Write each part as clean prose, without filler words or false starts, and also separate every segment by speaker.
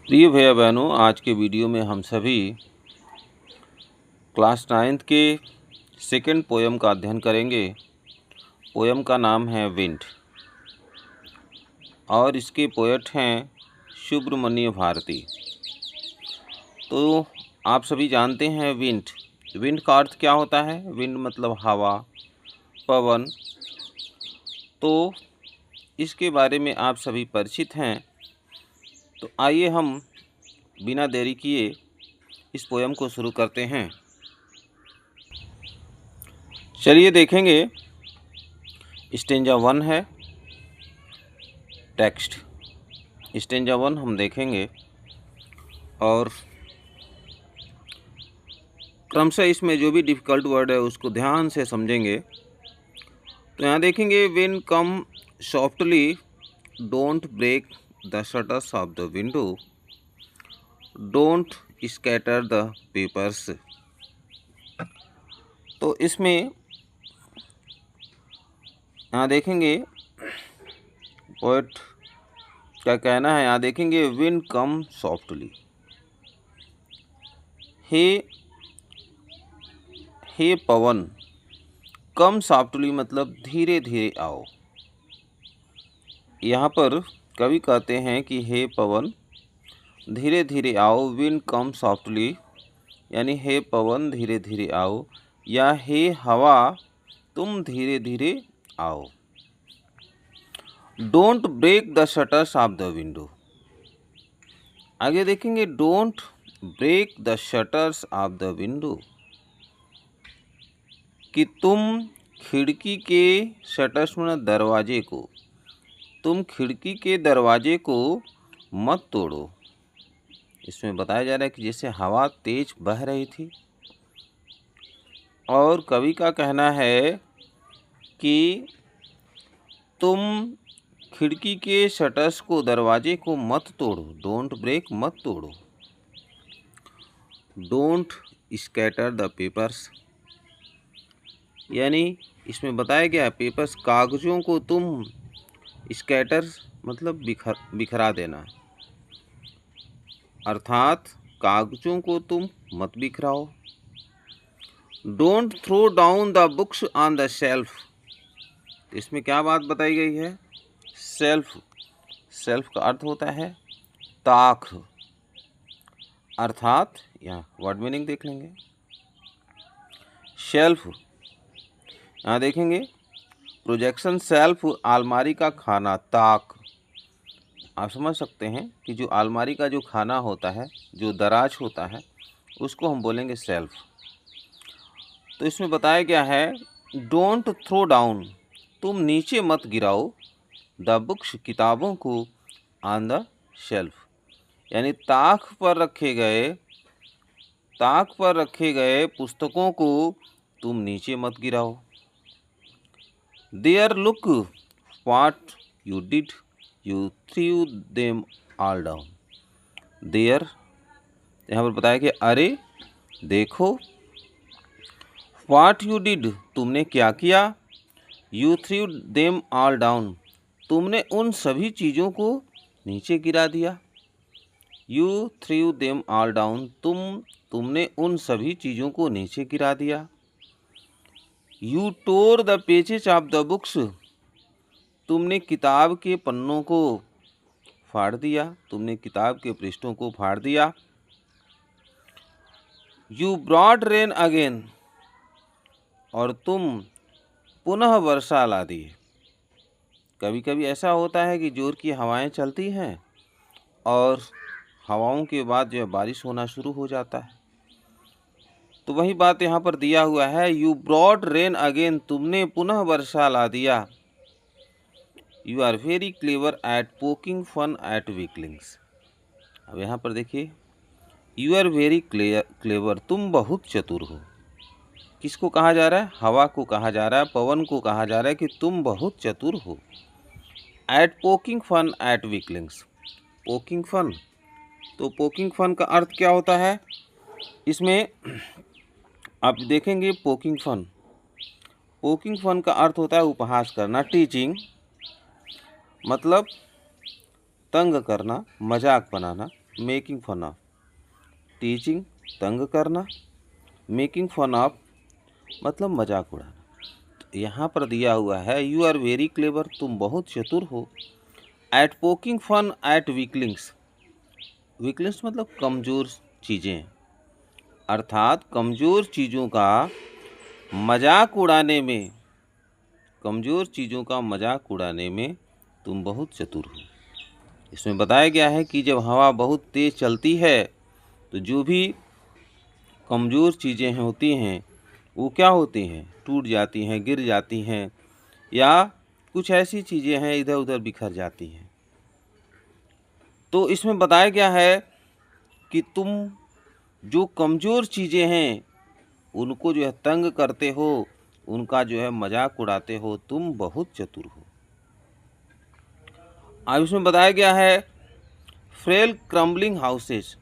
Speaker 1: प्रिय भैया बहनों, आज के वीडियो में हम सभी क्लास 9th के सेकंड पोयम का अध्ययन करेंगे। पोयम का नाम है विंड और इसके पोएट हैं सुब्रमण्य भारती। तो आप सभी जानते हैं विंड का अर्थ क्या होता है। विंड मतलब हवा, पवन। तो इसके बारे में आप सभी परिचित हैं। तो आइए हम बिना देरी किए इस पोयम को शुरू करते हैं। चलिए देखेंगे। स्टेंजा 1 है टेक्स्ट। स्टेंजा 1 हम देखेंगे और क्रमशः इसमें जो भी डिफ़िकल्ट वर्ड है उसको ध्यान से समझेंगे। तो यहाँ देखेंगे, wind come softly, don't break the shutters of the window, don't scatter the papers. तो इसमें यहाँ देखेंगे पोएट क्या कहना है। यहाँ देखेंगे, विंड कम सॉफ्टली, हे पवन, कम सॉफ्टली मतलब धीरे धीरे आओ। यहाँ पर कवि कहते हैं कि हे पवन धीरे धीरे आओ, विंड कम सॉफ्टली यानी हे पवन धीरे धीरे आओ, या हे हवा तुम धीरे धीरे आओ। Don't break the shutters of the window. आगे देखेंगे, don't break the shutters of the window, कि तुम खिड़की के शटर्स में दरवाजे को, तुम खिड़की के दरवाजे को मत तोड़ो। इसमें बताया जा रहा है कि जैसे हवा तेज बह रही थी और कवि का कहना है कि तुम खिड़की के शटर्स को, दरवाजे को मत तोड़ो। डोंट ब्रेक मत तोड़ो। डोंट स्कैटर द पेपर्स, यानी इसमें बताया गया है पेपर्स कागज़ों को तुम स्कैटर मतलब बिखरा देना, अर्थात कागज़ों को तुम मत बिखराओ। Don't throw down the books on the shelf. इसमें क्या बात बताई गई है। सेल्फ का अर्थ होता है ताक, अर्थात यहाँ वर्ड मीनिंग देख लेंगे। शेल्फ यहाँ देखेंगे, प्रोजेक्शन शेल्फ अलमारी का खाना, ताक। आप समझ सकते हैं कि जो अलमारी का जो खाना होता है, जो दराज होता है, उसको हम बोलेंगे शेल्फ। तो इसमें बताया गया है, डोंट थ्रो डाउन, तुम नीचे मत गिराओ, द बुक्स किताबों को, ऑन द शेल्फ यानी ताक पर रखे गए पुस्तकों को तुम नीचे मत गिराओ। There look what you did, you threw them all down. There यहाँ पर बताया कि अरे देखो, व्हाट यू डिड तुमने क्या किया, you threw them all down तुमने उन सभी चीज़ों को नीचे गिरा दिया। You threw them all down तुमने उन सभी चीज़ों को नीचे गिरा दिया। You tore the pages of the books, तुमने किताब के पन्नों को फाड़ दिया, तुमने किताब के पृष्ठों को फाड़ दिया। यू ब्रॉट रेन अगेन, और तुम पुनः वर्षा ला दी। कभी कभी ऐसा होता है कि जोर की हवाएं चलती हैं और हवाओं के बाद जो है बारिश होना शुरू हो जाता है। तो वही बात यहाँ पर दिया हुआ है, यू ब्रॉट रेन अगेन, तुमने पुनः वर्षा ला दिया। You are very clever at poking fun at weaklings. अब यहाँ पर देखिए, यू आर वेरी क्लेवर, तुम बहुत चतुर हो। किसको कहा जा रहा है। हवा को कहा जा रहा है, पवन को कहा जा रहा है कि तुम बहुत चतुर हो। At poking fun at weaklings, poking fun, तो पोकिंग फन का अर्थ क्या होता है। इसमें आप देखेंगे पोकिंग फन का अर्थ होता है उपहास करना, टीचिंग मतलब तंग करना, मजाक बनाना। मेकिंग फन ऑफ, टीचिंग तंग करना, मेकिंग फन ऑफ मतलब मजाक उड़ाना। तो यहाँ पर दिया हुआ है यू आर वेरी क्लेवर, तुम बहुत चतुर हो। At poking fun at weaklings, weaklings मतलब कमज़ोर चीज़ें, अर्थात कमज़ोर चीज़ों का मजाक उड़ाने में, कमज़ोर चीज़ों का मजाक उड़ाने में तुम बहुत चतुर हो। इसमें बताया गया है कि जब हवा बहुत तेज़ चलती है तो जो भी कमज़ोर चीज़ें होती हैं वो क्या होती हैं, टूट जाती हैं, गिर जाती हैं, या कुछ ऐसी चीज़ें हैं इधर उधर बिखर जाती हैं। तो इसमें बताया गया है कि तुम जो कमज़ोर चीज़ें हैं उनको जो है तंग करते हो, उनका जो है मजाक उड़ाते हो, तुम बहुत चतुर हो। अब इसमें बताया गया है फ्रेल क्रम्बलिंग हाउसेस।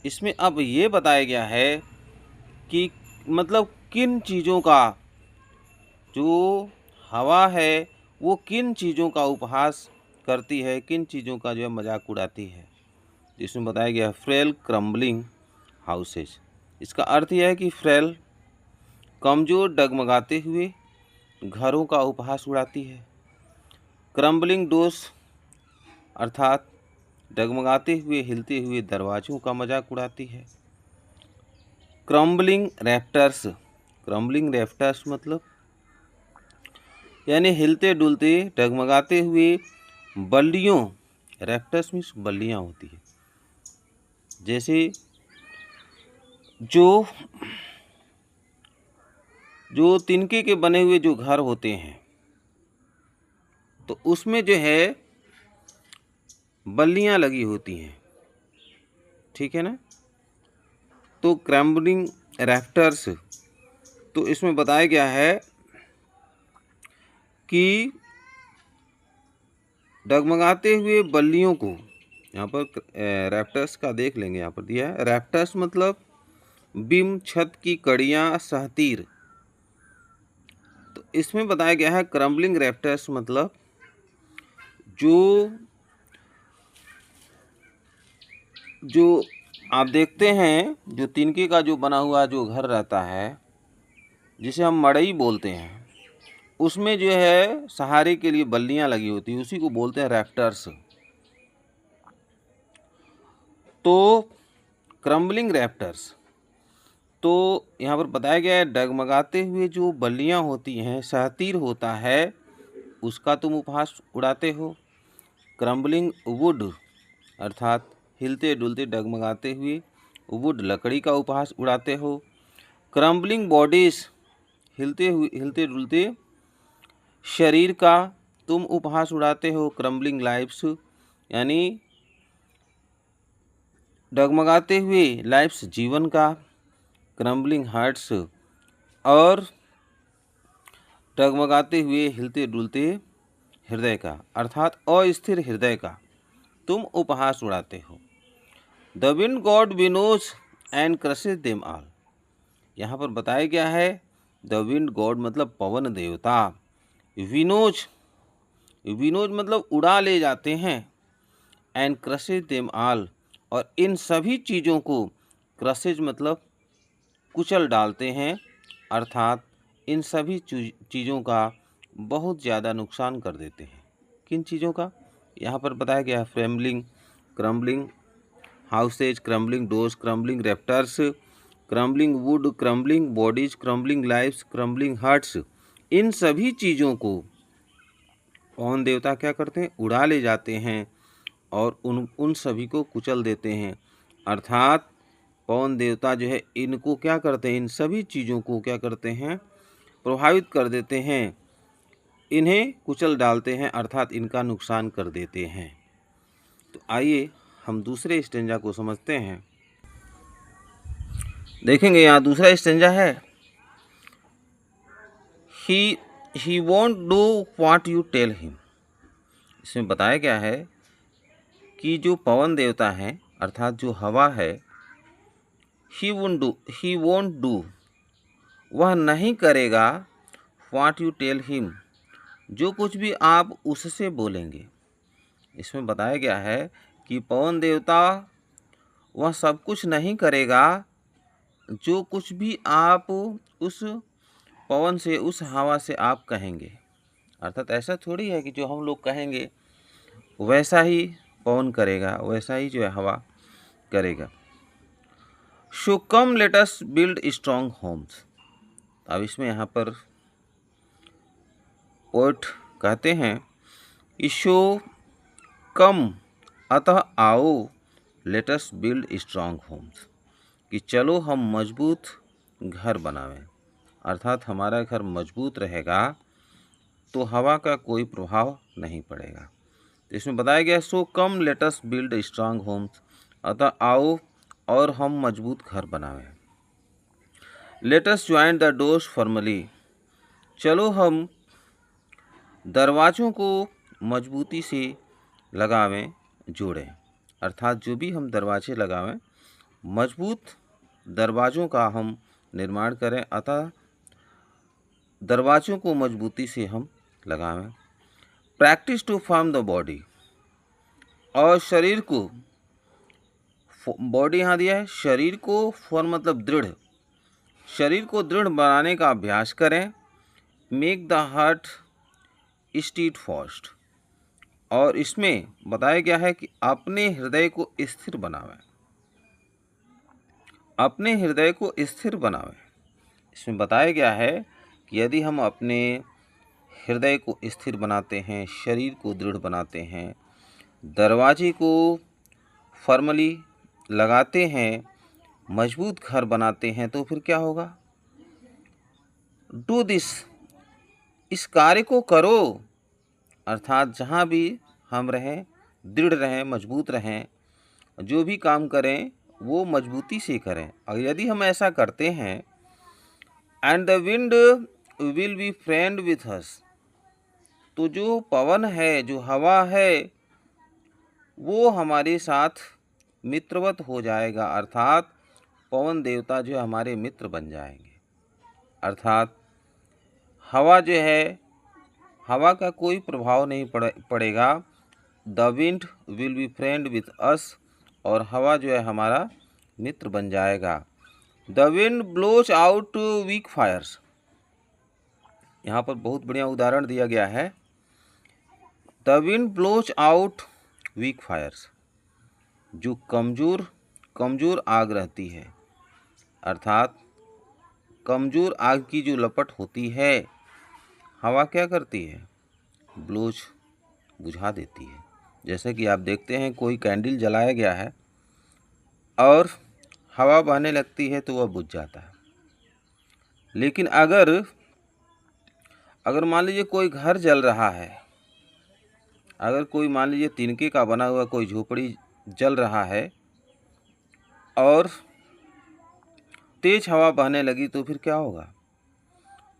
Speaker 1: इसमें अब ये बताया गया है कि मतलब किन चीज़ों का, जो हवा है वो किन चीज़ों का उपहास करती है, किन चीज़ों का जो है मजाक उड़ाती है। इसमें बताया गया फ्रेल क्रम्बलिंग हाउसेस। इसका अर्थ यह है कि फ्रेल कमज़ोर डगमगाते हुए घरों का उपहास उड़ाती है। क्रम्बलिंग डोर्स अर्थात डगमगाते हुए हिलते हुए दरवाज़ों का मजाक उड़ाती है। क्रम्बलिंग रैफ्टर्स, क्रम्बलिंग रैफ्टर्स मतलब यानी हिलते डुलते डगमगाते हुए बल्लियों, रैफ्टर्स मीन्स बल्लियाँ होती है। जैसे जो तिनके के बने हुए जो घर होते हैं तो उसमें जो है बल्लियाँ लगी होती हैं, ठीक है ना। तो क्रम्बलिंग रैफ्टर्स, तो इसमें बताया गया है कि डगमगाते हुए बल्लियों को, यहाँ पर रैफ्टर्स का देख लेंगे, यहाँ पर दिया है रैफ्टर्स मतलब बीम, छत की कड़ियाँ, सहतीर। तो इसमें बताया गया है क्रम्बलिंग रैफ्टर्स मतलब जो आप देखते हैं जो तिनके का जो बना हुआ जो घर रहता है जिसे हम मड़ई बोलते हैं, उसमें जो है सहारे के लिए बल्लियां लगी होती है, उसी को बोलते हैं रैफ्टर्स। तो क्रम्बलिंग रैफ्टर्स, तो यहाँ पर बताया गया है डगमगाते हुए जो बल्लियां होती हैं, सहतीर होता है, उसका तुम उपहास उड़ाते हो। क्रम्बलिंग वुड अर्थात हिलते डुलते डगमगाते हुए वुड लकड़ी का उपहास उड़ाते हो। क्रम्बलिंग बॉडीज हिलते डुलते शरीर का तुम उपहास उड़ाते हो। क्रम्बलिंग लाइफ्स यानी डगमगाते हुए लाइफ्स जीवन का। क्रम्बलिंग हार्ट्स और डगमगाते हुए हिलते डुलते हृदय का अर्थात अस्थिर हृदय का तुम उपहास उड़ाते हो। The wind god winnows and crushes them all, यहाँ पर बताया गया है द विंड गॉड मतलब पवन देवता, विनोज, विनोज मतलब उड़ा ले जाते हैं, एंड क्रशेस देम ऑल और इन सभी चीज़ों को, क्रशेज मतलब कुचल डालते हैं, अर्थात इन सभी चीज़ों का बहुत ज़्यादा नुकसान कर देते हैं। किन चीज़ों का, यहाँ पर बताया गया है फ्रेमलिंग, crumbling houses, crumbling doors, crumbling rafters, crumbling wood, crumbling bodies, crumbling lifes, crumbling hearts, इन सभी चीज़ों को पवन देवता क्या करते हैं, उड़ा ले जाते हैं और उन सभी को कुचल देते हैं। अर्थात पवन देवता जो है इनको क्या करते हैं, इन सभी चीज़ों को क्या करते हैं, प्रभावित कर देते हैं, इन्हें कुचल डालते हैं, अर्थात इनका नुकसान कर देते हैं। तो आइए हम दूसरे स्टेंजा को समझते हैं। देखेंगे यहाँ दूसरा स्टेंजा है, he won't do what you tell him. इसमें बताया गया है कि जो पवन देवता है अर्थात जो हवा है, ही वोंट डू वह नहीं करेगा, व्हाट यू टेल हिम जो कुछ भी आप उससे बोलेंगे। इसमें बताया गया है कि पवन देवता वह सब कुछ नहीं करेगा जो कुछ भी आप उस पवन से, उस हवा से आप कहेंगे। अर्थात ऐसा थोड़ी है कि जो हम लोग कहेंगे वैसा ही पवन करेगा, वैसा ही जो है हवा करेगा। So come let us build strong homes. अब इसमें यहाँ पर पोएट कहते हैं, ईशो कम, अतः आओ, let us build strong homes, कि चलो हम मजबूत घर बनावें। अर्थात हमारा घर मजबूत रहेगा तो हवा का कोई प्रभाव नहीं पड़ेगा। तो इसमें बताया गया, so come let us build strong homes, अतः आओ और हम मजबूत घर बनावें। Let us join the doors formally, चलो हम दरवाज़ों को मजबूती से लगावें, जोड़ें। अर्थात जो भी हम दरवाजे लगावें, मजबूत दरवाज़ों का हम निर्माण करें, अतः दरवाज़ों को मजबूती से हम लगावें। Practise to form the body, और शरीर को, बॉडी यहाँ दिया है, शरीर को फॉर्म मतलब दृढ़, शरीर को दृढ़ बनाने का अभ्यास करें। Make the heart stead fast, और इसमें बताया गया है कि अपने हृदय को स्थिर बनावें, अपने हृदय को स्थिर बनावें। इसमें बताया गया है कि यदि हम अपने हृदय को स्थिर बनाते हैं, शरीर को दृढ़ बनाते हैं, दरवाजे को फॉर्मली लगाते हैं, मजबूत घर बनाते हैं, तो फिर क्या होगा? डू दिस, इस कार्य को करो। अर्थात जहाँ भी हम रहें, दृढ़ रहें, मजबूत रहें, जो भी काम करें वो मजबूती से करें। और यदि हम ऐसा करते हैं, and the wind will be friend with अस, तो जो पवन है, जो हवा है, वो हमारे साथ मित्रवत हो जाएगा। अर्थात पवन देवता जो हमारे मित्र बन जाएंगे। अर्थात हवा जो है, हवा का कोई प्रभाव नहीं पड़ेगा। The wind will be friend with us, और हवा जो है हमारा मित्र बन जाएगा। The wind blows out weak fires, यहाँ पर बहुत बढ़िया उदाहरण दिया गया है। The wind blows out weak fires, जो कमज़ोर आग रहती है, अर्थात कमज़ोर आग की जो लपट होती है, हवा क्या करती है? ब्लोज, बुझा देती है। जैसे कि आप देखते हैं, कोई कैंडल जलाया गया है और हवा बहने लगती है तो वह बुझ जाता है। लेकिन अगर मान लीजिए कोई घर जल रहा है, अगर कोई मान लीजिए तिनके का बना हुआ कोई झोपड़ी जल रहा है और तेज हवा बहने लगी, तो फिर क्या होगा?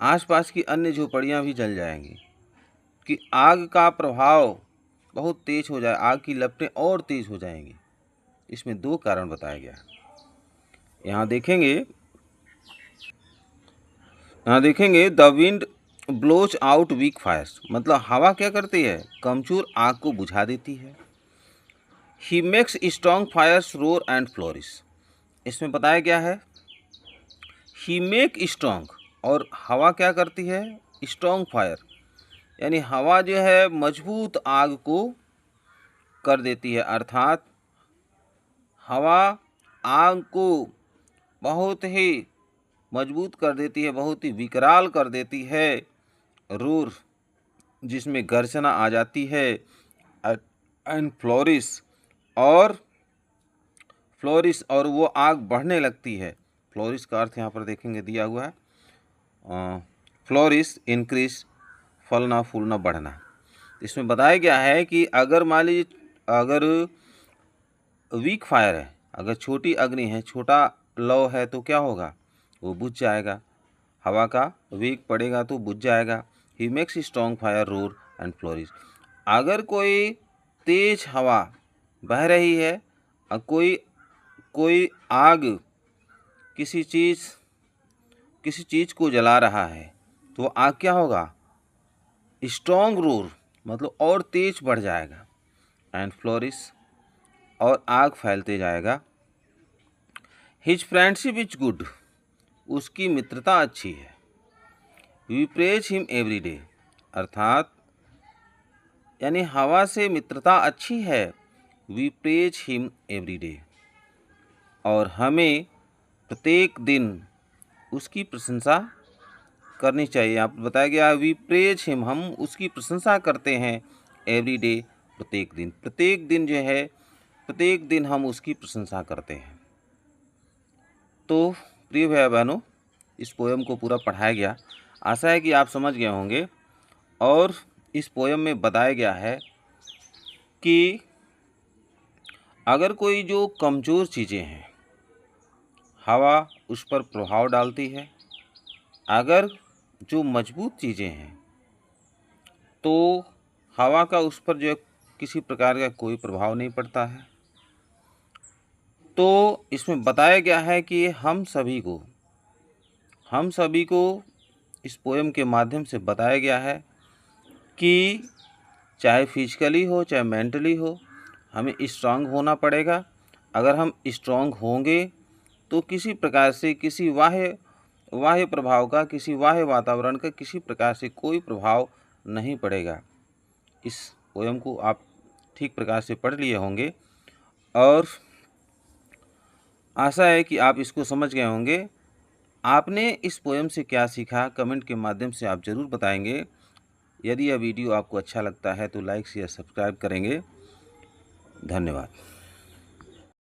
Speaker 1: आसपास की अन्य झोपड़ियां भी जल जाएंगी, कि आग का प्रभाव बहुत तेज हो जाए, आग की लपटें और तेज हो जाएंगी। इसमें दो कारण बताया गया है। यहाँ देखेंगे the wind blows out weak fires, मतलब हवा क्या करती है? कमजोर आग को बुझा देती है। He makes strong fires roar and flourish, इसमें बताया गया है ही मेक स्ट्रॉन्ग, और हवा क्या करती है? स्ट्रॉन्ग फायर, यानी हवा जो है मजबूत आग को कर देती है। अर्थात हवा आग को बहुत ही मजबूत कर देती है, बहुत ही विकराल कर देती है। रूर, जिसमें गर्जना आ जाती है। एंड फ्लोरिश, और वो आग बढ़ने लगती है। फ्लोरिश का अर्थ यहाँ पर देखेंगे दिया हुआ है, फ्लोरिश इंक्रीज, फलना फूलना बढ़ना। इसमें बताया गया है कि अगर मान लीजिए अगर वीक फायर है, अगर छोटी अग्नि है, छोटा लौ है, तो क्या होगा? वो बुझ जाएगा। हवा का वेग पड़ेगा तो बुझ जाएगा। ही makes strong fire roar and flourish, अगर कोई तेज हवा बह रही है और कोई आग किसी चीज़ को जला रहा है, तो आग क्या होगा? स्ट्रॉन्ग रोर, मतलब और तेज बढ़ जाएगा। एंड फ्लोरिश, और आग फैलते जाएगा। हिज फ्रेंडशिप इज गुड, उसकी मित्रता अच्छी है। We praise him every day, अर्थात यानी हवा से मित्रता अच्छी है। We praise him every day, और हमें प्रत्येक दिन उसकी प्रशंसा करनी चाहिए। आप बताया गया वी प्रेज हिम, हम उसकी प्रशंसा करते हैं एवरी डे, प्रत्येक दिन जो है, प्रत्येक दिन हम उसकी प्रशंसा करते हैं। तो प्रिय भाई बहनों, इस पोएम को पूरा पढ़ाया गया, आशा है कि आप समझ गए होंगे। और इस पोएम में बताया गया है कि अगर कोई जो कमज़ोर चीज़ें हैं हवा उस पर प्रभाव डालती है, अगर जो मजबूत चीज़ें हैं तो हवा का उस पर जो है किसी प्रकार का कोई प्रभाव नहीं पड़ता है। तो इसमें बताया गया है कि हम सभी को इस पोएम के माध्यम से बताया गया है कि चाहे फिजिकली हो चाहे मेंटली हो, हमें स्ट्रांग होना पड़ेगा। अगर हम स्ट्रांग होंगे तो किसी प्रकार से किसी बाह्य प्रभाव का, किसी बाह्य वातावरण का किसी प्रकार से कोई प्रभाव नहीं पड़ेगा। इस पोएम को आप ठीक प्रकार से पढ़ लिए होंगे और आशा है कि आप इसको समझ गए होंगे। आपने इस पोएम से क्या सीखा, कमेंट के माध्यम से आप ज़रूर बताएंगे। यदि यह वीडियो आपको अच्छा लगता है तो लाइक शेयर सब्सक्राइब करेंगे। धन्यवाद।